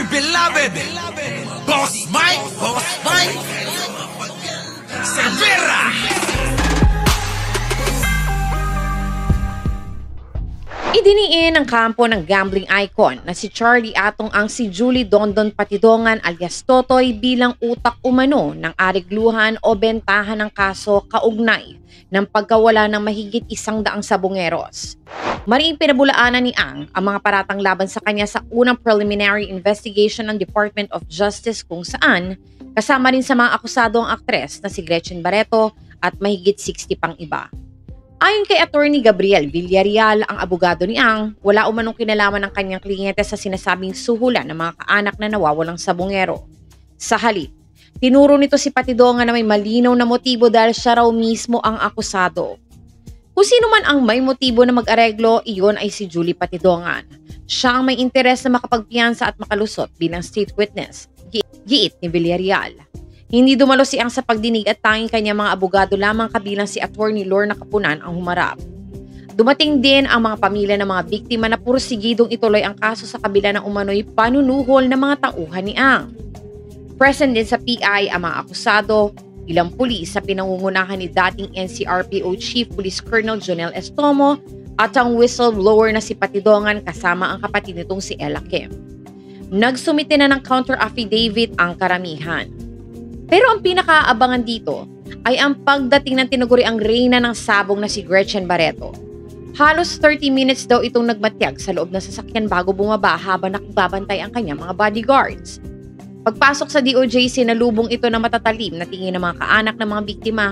Our beloved Boss Mike Cervera. Idiniin ng kampo ng gambling icon na si Charlie Atong ang si Julie Dondon Patidongan alias Totoy bilang utak umano ng arigluhan o bentahan ng kaso kaugnay ng pagkawala ng mahigit 100 sabongeros. Mariing pinabulaanan ni Ang ang mga paratang laban sa kanya sa unang preliminary investigation ng Department of Justice kung saan kasama rin sa mga akusado ang aktres na si Gretchen Barreto at mahigit 60 pang iba. Ayon kay Attorney Gabriel Villarreal, ang abogado ni Ang, wala umanong kinalaman ng kanyang kliyente sa sinasabing suhulan ng mga kaanak na nawawalang sabongero. Sa halip, tinuro nito si Patidongan na may malinaw na motibo dahil siya raw mismo ang akusado. Kung sino man ang may motibo na mag-areglo, iyon ay si Julie Patidongan. Siya ang may interes na makapagpiyansa at makalusot bilang state witness, giit ni Villarreal. Hindi dumalo si Ang sa pagdinig at tanging kanya mga abogado lamang kabilang si Attorney Lorna Capunan ang humarap. Dumating din ang mga pamilya ng mga biktima na pursigidong ituloy ang kaso sa kabila ng umano'y panunuhol ng mga tauhan ni Ang. Present din sa PI ang mga akusado, ilang pulis sa pinangungunahan ni dating NCRPO Chief Police Colonel Jonel Estomo at ang whistleblower na si Patidongan kasama ang kapatid nitong si Ella Kim. Nagsumite na ng counter affidavit ang karamihan. Pero ang pinakaabangan dito ay ang pagdating ng tinaguriang reyna ng sabong na si Gretchen Barreto. Halos 30 minutes daw itong nagmatyag sa loob ng sasakyan bago bumaba habang nakibabantay ang kanyang mga bodyguards. Pagpasok sa DOJ, sinalubong ito na matatalim na tingin ng mga kaanak ng mga biktima.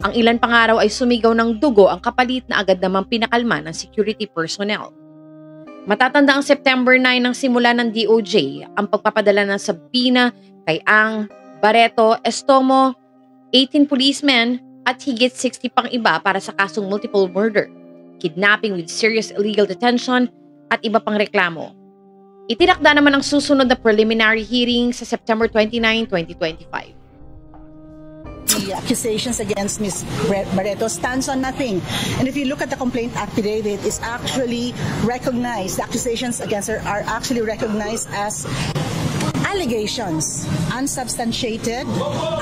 Ang ilan pang araw ay sumigaw ng dugo ang kapalit na agad namang pinakalma ng security personnel. Matatanda ang September 9 nang simula ng DOJ ang pagpapadala ng sabina kay Ang, Barreto, Estomo, 18 policemen at higit 60 pang iba para sa kasong multiple murder, kidnapping with serious illegal detention at iba pang reklamo. Itinakda naman ang susunod na preliminary hearing sa September 29, 2025. The accusations against Ms. Barreto stands on nothing. And if you look at the complaint affidavit, it's actually recognized, the accusations against her are actually recognized as allegations, unsubstantiated,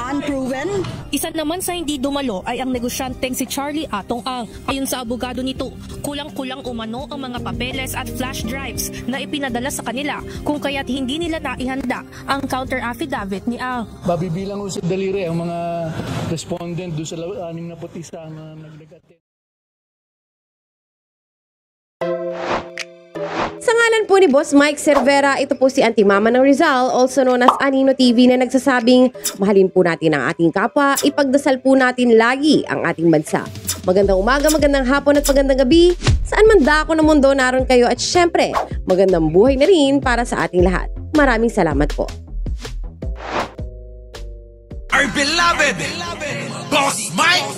unproven. Isa naman sa hindi dumalo ay ang negosyanteng si Charlie Atong Ang. Ayon sa abogado nito, kulang-kulang umano ang mga papeles at flash drives na ipinadala sa kanila kung kaya't hindi nila naihanda ang counter affidavit ni Ang. Mabibilang ko sa daliri ang mga respondent doon sa 61 ang nagdagat. Sa ngalan po ni Boss Mike Cervera, ito po si Auntie Mama ng Rizal, also known as Anino TV, na nagsasabing mahalin po natin ang ating kapwa, ipagdasal po natin lagi ang ating bansa. Magandang umaga, magandang hapon at magandang gabi, saan man dako ng mundo naroon kayo, at syempre, magandang buhay na rin para sa ating lahat. Maraming salamat po. Our beloved Boss Mike